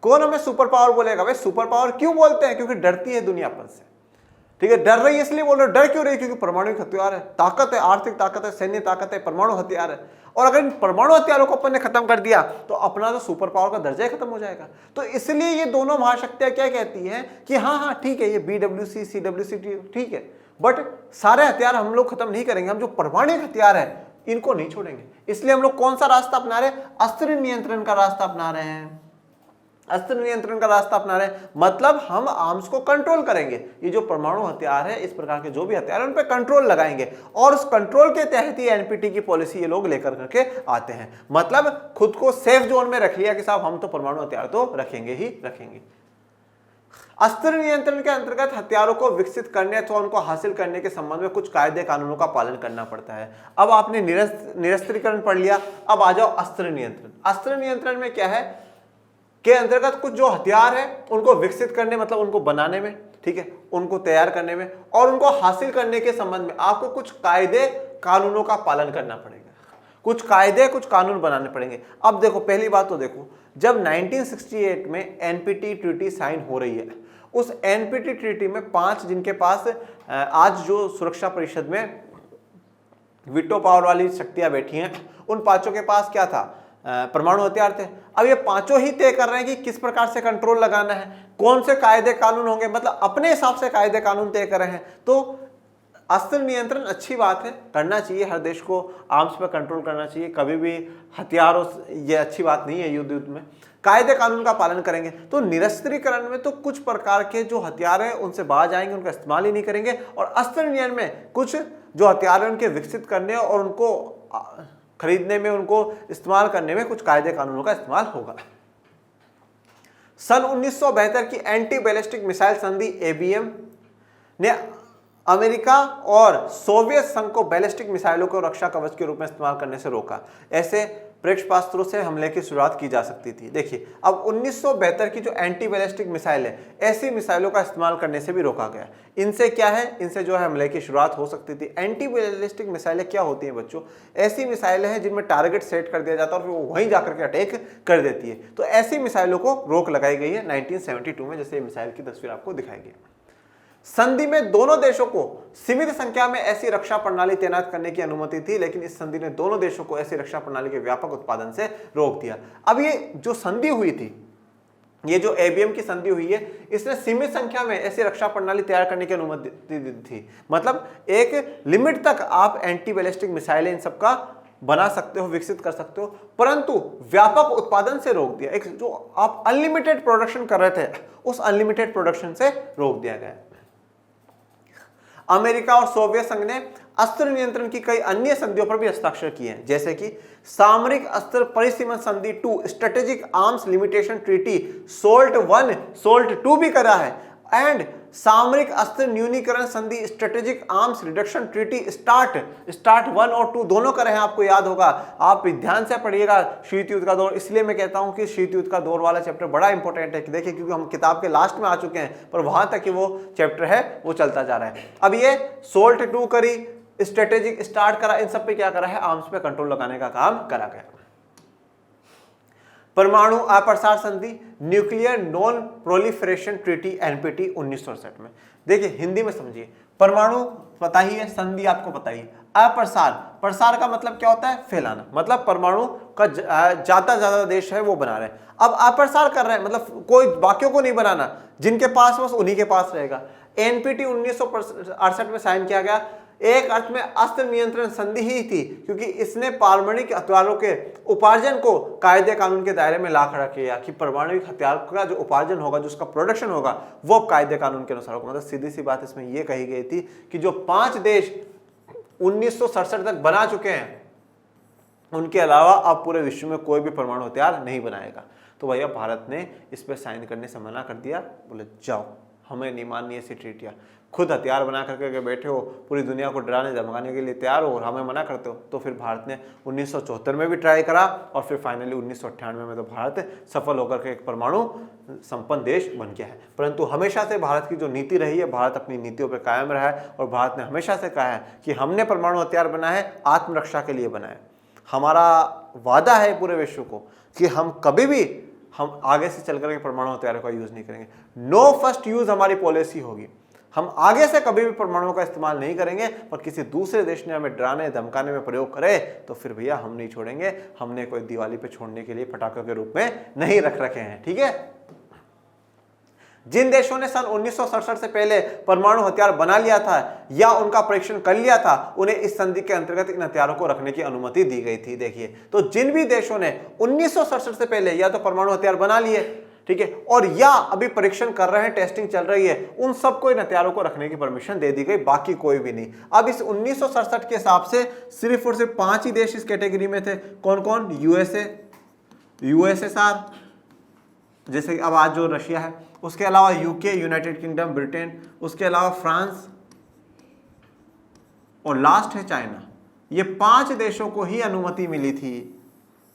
कौन हमें सुपर पावर बोलेगा? भाई सुपर पावर क्यों बोलते हैं? क्योंकि डरती है दुनिया अपन से, ठीक है। डर रही है इसलिए बोल रहे, डर क्यों रही है? क्योंकि परमाणु हथियार है, ताकत है, आर्थिक ताकत है, सैन्य ताकत है, परमाणु हथियार है। और अगर इन परमाणु हथियारों को अपन ने खत्म कर दिया तो अपना तो सुपर पावर का दर्जा ही खत्म हो जाएगा। तो इसलिए ये दोनों महाशक्तियां क्या कहती हैं कि हाँ हाँ ठीक है, ये BWC CWC ठीक है, बट सारे हथियार हम लोग खत्म नहीं करेंगे, हम जो परमाणु हथियार है इनको नहीं छोड़ेंगे। इसलिए हम लोग कौन सा रास्ता अपना रहे हैं? अस्त्र नियंत्रण का रास्ता अपना रहे हैं। अस्त्र नियंत्रण का रास्ता अपना रहे हैं मतलब हम आर्म्स को कंट्रोल करेंगे। ये जो परमाणु हथियार है, इस प्रकार के जो भी हथियार है उन पे कंट्रोल लगाएंगे, और उस कंट्रोल के तहत ही एनपीटी की पॉलिसी ये लोग लेकर करके आते हैं। मतलब खुद को सेफ जोन में रख लिया कि साहब हम तो परमाणु हथियार तो रखेंगे ही रखेंगे। अस्त्र नियंत्रण के अंतर्गत हथियारों को विकसित करने अथवा उनको हासिल करने के संबंध में कुछ कायदे कानूनों का पालन करना पड़ता है। अब आपने निरस्त्रीकरण पढ़ लिया, अब आ जाओ अस्त्र नियंत्रण। अस्त्र नियंत्रण में क्या है के अंतर्गत कुछ जो हथियार है उनको विकसित करने, मतलब उनको बनाने में, ठीक है, उनको तैयार करने में और उनको हासिल करने के संबंध में आपको कुछ कायदे कानूनों का पालन करना पड़ेगा। कुछ कायदे कुछ कानून बनाने पड़ेंगे। अब देखो, पहली बात तो देखो, जब 1968 में एनपीटी ट्रीटी साइन हो रही है, उस एनपीटी ट्रीटी में 5 जिनके पास आज जो सुरक्षा परिषद में वीटो पावर वाली शक्तियां बैठी हैं, उन 5 के पास क्या था? परमाणु हथियार थे। अब ये 5 ही तय कर रहे हैं कि किस प्रकार से कंट्रोल लगाना है, कौन से कायदे कानून होंगे, मतलब अपने हिसाब से कायदे कानून तय कर रहे हैं। तो अस्त्र नियंत्रण अच्छी बात है, करना चाहिए, हर देश को आर्म्स पर कंट्रोल करना चाहिए, कभी भी हथियारों, ये अच्छी बात नहीं है। युद्ध में कायदे कानून का पालन करेंगे तो निरस्त्रीकरण में तो कुछ प्रकार के जो हथियार हैं उनसे बाहर जाएंगे, उनका इस्तेमाल ही नहीं करेंगे, और अस्त्र नियंत्रण में कुछ जो हथियार हैं उनके विकसित करने और उनको खरीदने में, उनको इस्तेमाल करने में कुछ कायदे कानूनों का इस्तेमाल होगा। सन 1972 की एंटी बैलिस्टिक मिसाइल संधि एबीएम ने अमेरिका और सोवियत संघ को बैलिस्टिक मिसाइलों को रक्षा कवच के रूप में इस्तेमाल करने से रोका। ऐसे प्रक्षेपास्त्रों से हमले की शुरुआत की जा सकती थी। देखिए, अब 1972 की जो एंटी बैलिस्टिक मिसाइल है, ऐसी मिसाइलों का इस्तेमाल करने से भी रोका गया। इनसे क्या है? इनसे जो है हमले की शुरुआत हो सकती थी। एंटी बैलिस्टिक मिसाइलें क्या होती हैं बच्चों? ऐसी मिसाइलें हैं जिनमें टारगेट सेट कर दिया जाता है और फिर वो वहीं जाकर के अटैक कर देती है। तो ऐसी मिसाइलों को रोक लगाई गई है 1972 में, जैसे मिसाइल की तस्वीर आपको दिखाई गई। संधि में दोनों देशों को सीमित संख्या में ऐसी रक्षा प्रणाली तैनात करने की अनुमति थी, लेकिन इस संधि ने दोनों देशों को ऐसी रक्षा प्रणाली के व्यापक उत्पादन से रोक दिया। अब ये जो संधि हुई थी, ये जो एबीएम की संधि हुई है, इसने सीमित संख्या में ऐसी रक्षा प्रणाली तैयार करने की अनुमति दी थी। मतलब एक लिमिट तक आप एंटी बैलिस्टिक मिसाइलें इन सबका बना सकते हो, विकसित कर सकते हो, परंतु व्यापक उत्पादन से रोक दिया। एक जो आप अनलिमिटेड प्रोडक्शन कर रहे थे, उस अनलिमिटेड प्रोडक्शन से रोक दिया गया। अमेरिका और सोवियत संघ ने अस्त्र नियंत्रण की कई अन्य संधियों पर भी हस्ताक्षर किए हैं, जैसे कि सामरिक अस्त्र परिसीमन संधि 2, strategic arms limitation treaty, salt 1, salt 2 भी करा है, एंड सामरिक अस्त्र न्यूनीकरण संधि, strategic arms reduction treaty, start 1 और 2 दोनों करे हैं। आपको याद होगा, आप ध्यान से पढ़िएगा शीत युद्ध का दौर। इसलिए मैं कहता हूं कि शीत युद्ध का दौर वाला चैप्टर बड़ा इंपॉर्टेंट है, कि देखिए, क्योंकि हम किताब के लास्ट में आ चुके हैं, पर वहां तक कि वो चैप्टर है वो चलता जा रहा है। अब ये सोल्ट 2 करी, स्ट्रेटेजिक स्टार्ट करा, इन सब पे क्या करा है? आर्म्स पे कंट्रोल लगाने का काम करा गया। परमाणु अप्रसार संधि, nuclear non proliferation treaty, NPT 1968 में। देखिए, हिंदी में समझिए, परमाणु पता ही है, संधि आपको पता ही है, अप्रसार, प्रसार का मतलब क्या होता है? फैलाना, मतलब परमाणु का ज्यादा देश है वो बना रहे हैं। अब अप्रसार कर रहे हैं मतलब कोई बाकियों को नहीं बनाना, जिनके पास बस उन्हीं के पास रहेगा। एनपीटी 1968 में साइन किया गया, एक अर्थ में अस्त्र नियंत्रण संधि ही थी, क्योंकि इसने पारमाणविक हथियारों के उपार्जन को कायदे कानून के दायरे में ला खड़ा किया, कि परमाणविक हथियार का जो उपार्जन होगा, जो उसका प्रोडक्शन होगा, वो कायदे कानून के अनुसार होगा। मतलब सीधी सी बात इसमें यह कही गई थी कि जो 5 देश 1967 तक बना चुके हैं, उनके अलावा अब पूरे विश्व में कोई भी परमाणु हथियार नहीं बनाएगा। तो भैया भारत ने इस पर साइन करने से मना कर दिया, बोले जाओ, हमें नहीं माननी ऐसी ट्रीटियां। खुद हथियार बना करके बैठे हो, पूरी दुनिया को डराने धमकाने के लिए तैयार हो, और हमें मना करते हो। तो फिर भारत ने 1974 में भी ट्राई करा, और फिर फाइनली 1998 में तो भारत सफल होकर के एक परमाणु संपन्न देश बन गया है। परंतु हमेशा से भारत की जो नीति रही है, भारत अपनी नीतियों पर कायम रहा है, और भारत ने हमेशा से कहा है कि हमने परमाणु हथियार बना है आत्मरक्षा के लिए बना है। हमारा वादा है पूरे विश्व को कि हम कभी भी हम आगे से चल करके परमाणु हथियारों का यूज नहीं करेंगे। नो फर्स्ट यूज हमारी पॉलिसी होगी। हम आगे से कभी भी परमाणु का इस्तेमाल नहीं करेंगे, पर किसी दूसरे देश ने हमें डराने धमकाने में प्रयोग करे तो फिर भैया हम नहीं छोड़ेंगे। हमने कोई दिवाली पे छोड़ने के लिए पटाखों के रूप में नहीं रख रखे हैं, ठीक है। जिन देशों ने सन 1967 से पहले परमाणु हथियार बना लिया था या उनका परीक्षण कर लिया था, उन्हें इस संधि के अंतर्गत इन हथियारों को रखने की अनुमति दी गई थी। देखिए, तो जिन भी देशों ने 1967 से पहले या तो परमाणु हथियार बना लिए, ठीक है, और या अभी परीक्षण कर रहे हैं, टेस्टिंग चल रही है, उन सबको इन हथियारों को रखने की परमिशन दे दी गई, बाकी कोई भी नहीं। अब इस 1967 के हिसाब से सिर्फ और सिर्फ 5 ही देश इस कैटेगरी में थे। कौन कौन? यूएसएसआर, जैसे अब आज जो रशिया है, उसके अलावा यूके, यूनाइटेड किंगडम, ब्रिटेन, उसके अलावा फ्रांस और लास्ट है चाइना। ये 5 देशों को ही अनुमति मिली थी।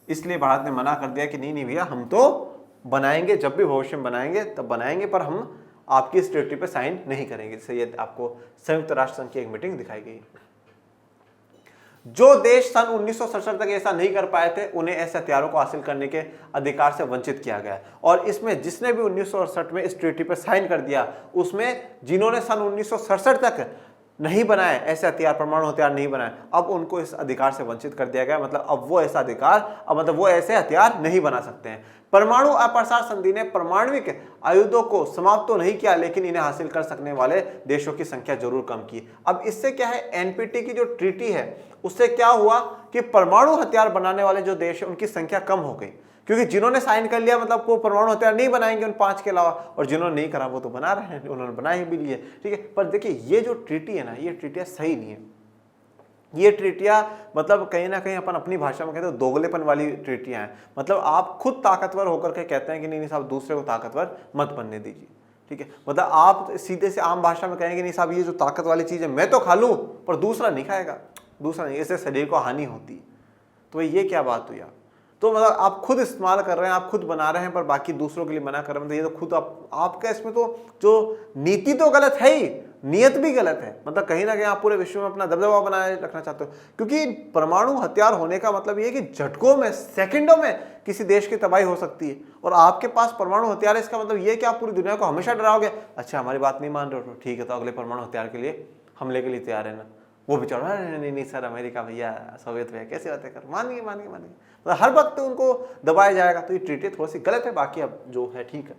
इसलिए भारत ने मना कर दिया कि नहीं भैया, हम तो बनाएंगे, जब भी भविष्य में बनाएंगे तब बनाएंगे, पर हम आपकी इस ट्रीटी पे साइन नहीं करेंगे। जैसे ये आपको संयुक्त राष्ट्र संघ की एक मीटिंग दिखाई गई। जो देश सन 1967 तक ऐसा नहीं कर पाए थे, उन्हें ऐसे हथियारों को हासिल करने के अधिकार से वंचित किया गया। और इसमें जिसने भी 1968 में इस ट्रीटी पर साइन कर दिया, उसमें जिन्होंने सन 1967 तक नहीं बनाए ऐसे हथियार, परमाणु हथियार नहीं बनाए, अब उनको इस अधिकार से वंचित कर दिया गया। मतलब अब वो ऐसा अधिकार, अब मतलब वो ऐसे हथियार नहीं बना सकते हैं। परमाणु अप्रसार संधि ने परमाणविक आयुधों को समाप्त तो नहीं किया, लेकिन इन्हें हासिल कर सकने वाले देशों की संख्या जरूर कम की। अब इससे क्या है, एनपीटी की जो ट्रीटी है उससे क्या हुआ कि परमाणु हथियार बनाने वाले जो देश है उनकी संख्या कम हो गई, क्योंकि जिन्होंने साइन कर लिया मतलब वो परमाणु हथियार नहीं बनाएंगे उन 5 के अलावा, और जिन्होंने नहीं करा वो तो बना रहे हैं, उन्होंने बनाए भी लिए, ठीक है। पर देखिए, ये जो ट्रीटी है ना, ये ट्रीटियां सही नहीं है। ये ट्रीटियां मतलब कहीं ना कहीं अपन अपनी भाषा में कहते हैं दोगलेपन वाली ट्रीटियां हैं। मतलब आप खुद ताकतवर होकर के कहते हैं कि नहीं साहब, दूसरे को ताकतवर मत बनने दीजिए, ठीक है। मतलब आप सीधे से आम भाषा में कहेंगे नहीं साहब, ये जो ताकत वाली चीज है मैं तो खा लूं पर दूसरा नहीं खाएगा, दूसरा नहीं, इससे शरीर को हानि होती है। तो ये क्या बात हुई आप? तो मतलब आप खुद इस्तेमाल कर रहे हैं, आप खुद बना रहे हैं, पर बाकी दूसरों के लिए मना कर रहे हैं। तो ये तो खुद आपका इसमें तो जो नीति तो गलत है ही, नियत भी गलत है। मतलब कहीं ना कहीं आप पूरे विश्व में अपना दबदबा बनाए रखना चाहते हो, क्योंकि परमाणु हथियार होने का मतलब ये है कि झटकों में, सेकंडों में किसी देश की तबाही हो सकती है। और आपके पास परमाणु हथियार है, इसका मतलब ये कि आप पूरी दुनिया को हमेशा डराओगे। अच्छा, हमारी बात नहीं मान रहे हो, ठीक है, तो अगले परमाणु हथियार के लिए, हमले के लिए तैयार है ना। वो बेचारा नहीं सर, अमेरिका भैया, सोवियत भैया, कैसे बातें कर, मानिए। मतलब हर वक्त उनको दबाया जाएगा। तो ये ट्रीटी थोड़ी सी गलत है, बाकी अब जो है ठीक है।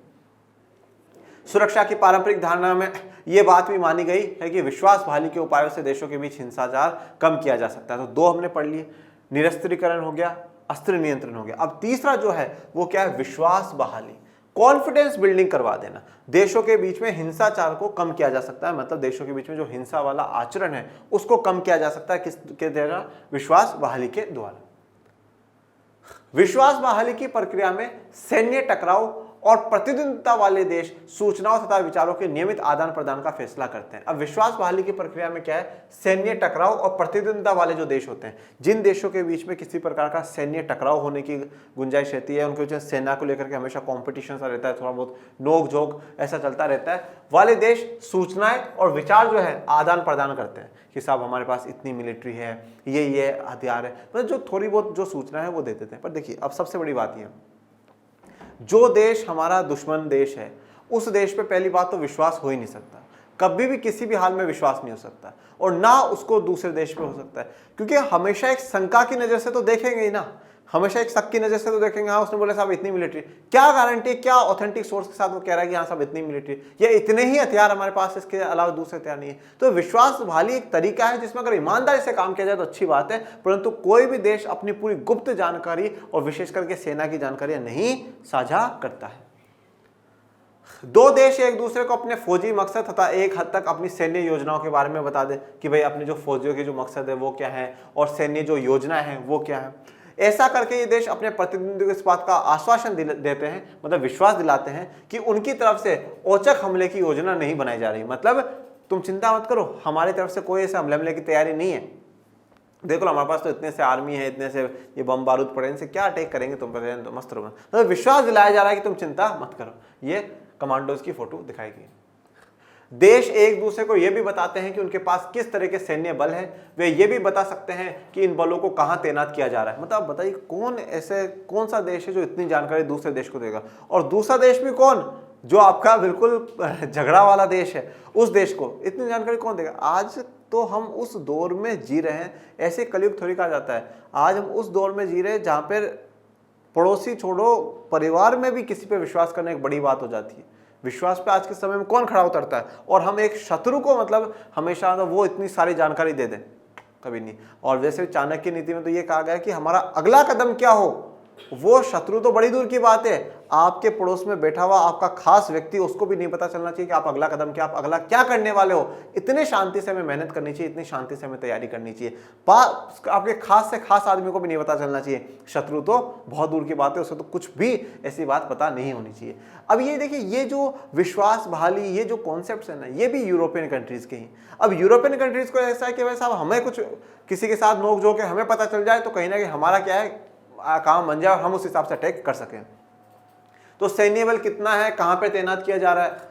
सुरक्षा की पारंपरिक धारणा में यह बात भी मानी गई है कि विश्वास बहाली के उपायों से देशों के बीच हिंसाचार कम किया जा सकता है। तो 2 हमने पढ़ लिए, निरस्त्रीकरण हो गया, अस्त्र नियंत्रण हो गया। अब तीसरा जो है वो क्या है, विश्वास बहाली, कॉन्फिडेंस बिल्डिंग करवा देना। देशों के बीच में हिंसाचार को कम किया जा सकता है, मतलब देशों के बीच में जो हिंसा वाला आचरण है उसको कम किया जा सकता है किसके द्वारा? विश्वास बहाली के द्वारा। विश्वास बहाली की प्रक्रिया में सैन्य टकराव और प्रतिद्वंद्विता वाले देश सूचनाओं तथा विचारों के नियमित आदान प्रदान का फैसला करते हैं। अब विश्वास बहाली की प्रक्रिया में क्या है, सैन्य टकराव और प्रतिद्वंद्विता वाले जो देश होते हैं, जिन देशों के बीच में किसी प्रकार का सैन्य टकराव होने की गुंजाइश रहती है, उनके बीच सेना को लेकर के हमेशा कॉम्पिटिशन सा रहता है, थोड़ा बहुत नोक झोंक ऐसा चलता रहता है, वाले देश सूचनाएं और विचार जो है आदान प्रदान करते हैं कि साहब हमारे पास इतनी मिलिट्री है, ये हथियार है, मतलब जो थोड़ी बहुत जो सूचना है वो दे देते हैं। पर देखिए, अब सबसे बड़ी बात यह, जो देश हमारा दुश्मन देश है उस देश पे पहली बात तो विश्वास हो ही नहीं सकता, कभी भी किसी भी हाल में विश्वास नहीं हो सकता, और ना उसको दूसरे देश पे हो सकता है, क्योंकि हमेशा एक शंका की नजर से तो देखेंगे ही ना, हमेशा एक शक की नजर से तो देखेंगे। हाँ, उसने बोला साहब इतनी मिलिट्री, क्या गारंटी, क्या ऑथेंटिक सोर्स के साथ वो कह रहा है कि हाँ साहब इतनी मिलिट्री, या इतने ही हथियार हमारे पास, इसके अलावा दूसरे हथियार नहीं है। तो विश्वास बहाली एक तरीका है जिसमें अगर ईमानदारी से काम किया जाए तो अच्छी बात है, परंतु कोई भी देश अपनी पूरी गुप्त जानकारी और विशेष करके सेना की जानकारी नहीं साझा करता है। 2 देश एक दूसरे को अपने फौजी मकसद तथा एक हद तक अपनी सैन्य योजनाओं के बारे में बता दें कि भाई अपने जो फौजियों के जो मकसद है वो क्या है और सैन्य जो योजना है वो क्या है। ऐसा करके ये देश अपने प्रतिद्वंदी को इस बात का आश्वासन देते हैं, मतलब विश्वास दिलाते हैं कि उनकी तरफ से औचक हमले की योजना नहीं बनाई जा रही। मतलब तुम चिंता मत करो, हमारी तरफ से कोई ऐसे हमले की तैयारी नहीं है, देख लो हमारे पास तो इतने से आर्मी है, इतने से ये बम बारूद पड़े, इनसे क्या अटैक करेंगे तुम पर, तो मस्त रहो। मतलब विश्वास दिलाया जा रहा है कि तुम चिंता मत करो। ये कमांडोज की फोटो दिखाई गई। देश एक दूसरे को यह भी बताते हैं कि उनके पास किस तरह के सैन्य बल है, वे ये भी बता सकते हैं कि इन बलों को कहां तैनात किया जा रहा है। मतलब बताइए कौन सा देश है जो इतनी जानकारी दूसरे देश को देगा, और दूसरा देश भी कौन, जो आपका बिल्कुल झगड़ा वाला देश है, उस देश को इतनी जानकारी कौन देगा। आज तो हम उस दौर में जी रहे हैं, ऐसे कलयुग थोड़ी कहा जाता है, आज हम उस दौर में जी रहे हैं जहां पर पड़ोसी छोड़ो, परिवार में भी किसी पे विश्वास करना एक बड़ी बात हो जाती है। विश्वास पे आज के समय में कौन खड़ा उतरता है, और हम एक शत्रु को मतलब हमेशा वो इतनी सारी जानकारी दे दें, कभी नहीं। और वैसे चाणक्य नीति में तो ये कहा गया कि हमारा अगला कदम क्या हो, वो शत्रु तो बड़ी दूर की बात है, आपके पड़ोस में बैठा हुआ आपका खास व्यक्ति, उसको भी नहीं पता चलना चाहिए कि आप अगला कदम क्या, आप अगला क्या करने वाले हो। इतने शांति से हमें मेहनत करनी चाहिए, इतनी शांति से हमें तैयारी करनी चाहिए। आपके खास से खास आदमी को भी नहीं पता चलना चाहिए, शत्रु तो बहुत दूर की बात है, उसे तो कुछ भी ऐसी बात पता नहीं होनी चाहिए। अब ये देखिए, ये जो विश्वास बहाली, ये जो कॉन्सेप्ट है ना, ये भी यूरोपियन कंट्रीज के ही। अब यूरोपियन कंट्रीज को ऐसा है कि भाई साहब हमें कुछ किसी के साथ नोक झोंक के हमें पता चल जाए तो कहीं ना कहीं हमारा क्या है, काम बन जाए और हम उस हिसाब से अटैक कर सकें। तो सैन्य बल कितना है, कहां पे तैनात किया जा रहा है।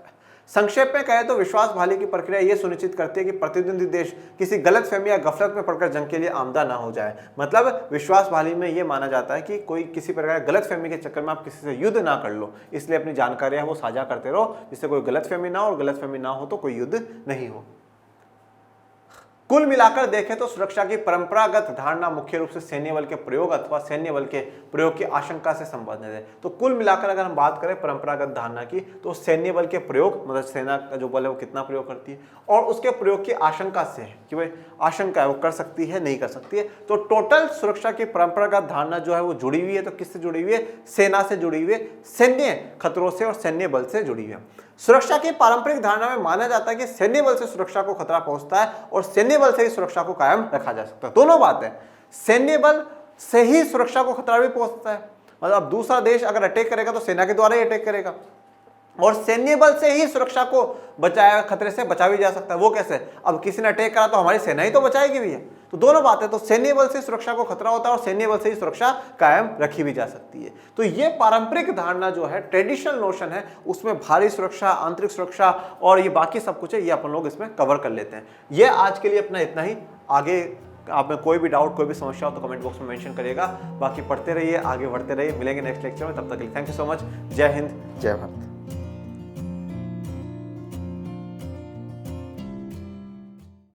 संक्षेप में कहे तो विश्वास बहाली की प्रक्रिया यह सुनिश्चित करती है कि प्रतिद्वंदी देश किसी गलतफहमी या गफलत में पड़कर जंग के लिए आमदा ना हो जाए। मतलब विश्वास बहाली में यह माना जाता है कि कोई किसी प्रकार गलतफहमी के चक्कर में आप किसी से युद्ध ना कर लो, इसलिए अपनी जानकारियां वो साझा करते रहो, जिससे कोई गलतफहमी ना हो, और गलतफहमी ना हो तो कोई युद्ध नहीं हो। कुल मिलाकर देखें तो सुरक्षा की परंपरागत धारणा मुख्य रूप से सैन्य बल के प्रयोग अथवा सैन्य बल के प्रयोग की आशंका से संबंधित है। तो कुल मिलाकर अगर हम बात करें परंपरागत धारणा की, तो सैन्य बल के प्रयोग मतलब सेना का जो बल है वो कितना प्रयोग करती है, और उसके प्रयोग की आशंका से है कि भाई आशंका है वो कर सकती है नहीं कर सकती है। तो टोटल सुरक्षा की परंपरागत धारणा जो है वो जुड़ी हुई है, तो किससे जुड़ी हुई है, सेना से जुड़ी हुई है, सैन्य खतरों से और सैन्य बल से जुड़ी हुई है। सुरक्षा की पारंपरिक धारणा में माना जाता है कि सैन्य बल से सुरक्षा को खतरा पहुंचता है और सैन्य बल से ही सुरक्षा को कायम रखा जा सकता है। दोनों बात है, सैन्य बल से ही सुरक्षा को खतरा भी पहुंचता है, मतलब दूसरा देश अगर अटैक करेगा तो सेना के द्वारा ही अटैक करेगा, और सैन्य बल से ही सुरक्षा को बचाया, खतरे से बचा भी जा सकता है। वो कैसे, अब किसी ने अटैक करा तो हमारी सेना ही तो बचाएगी भी है। तो दोनों बातें, तो सैन्य बल से सुरक्षा को खतरा होता है और सैन्य बल से ही सुरक्षा कायम रखी भी जा सकती है। तो ये पारंपरिक धारणा जो है, ट्रेडिशनल नोशन है, उसमें भारी सुरक्षा, आंतरिक सुरक्षा और ये बाकी सब कुछ है, ये अपन लोग इसमें कवर कर लेते हैं। ये आज के लिए अपना इतना ही। आगे आप में कोई भी डाउट, कोई भी समस्या हो तो कमेंट बॉक्स में मेंशन करिएगा। बाकी पढ़ते रहिए, आगे बढ़ते रहिए, मिलेंगे नेक्स्ट लेक्चर में, तब तक के लिए थैंक यू सो मच। जय हिंद, जय भारत।